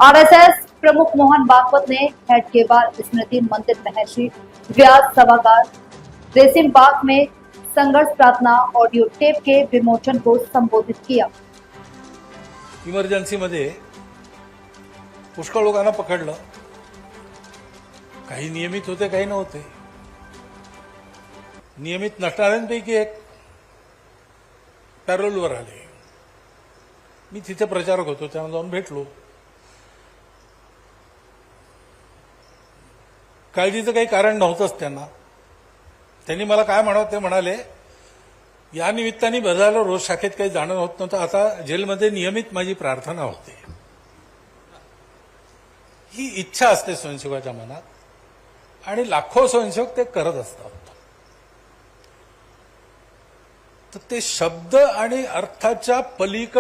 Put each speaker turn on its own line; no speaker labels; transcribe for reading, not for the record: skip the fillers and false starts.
RSS प्रमुख मोहन भागवत ने head के बाद स्मृति मंदिर महर्षि व्यास सभागार रेसिम बाग में संघर्ष प्रार्थना ऑडियो टेप के विमोचन को संबोधित किया।
इमर्जन्सीमध्ये पुष्कळ लोकांना पकडलं, काही नियमित होते, काही नव्हते। नियमित नसणाऱ्यांपैकी एक पॅरोलवर आले। मी तिथे प्रचारक होतो, त्यांना जाऊन भेटलो। काळजीचं काही कारण नव्हतंच त्यांना। त्यांनी मला काय म्हणावं ते म्हणाले, या निमित्ताने बदलाला रोज शाखेत काही जाणं होत नव्हतं, आता जेलमध्ये नियमित माझी प्रार्थना होते। ही इच्छा असते स्वयंसेवकाच्या मनात आणि लाखो स्वयंसेवक ते करत असतात। तर ते शब्द आणि अर्थाच्या पलीकडे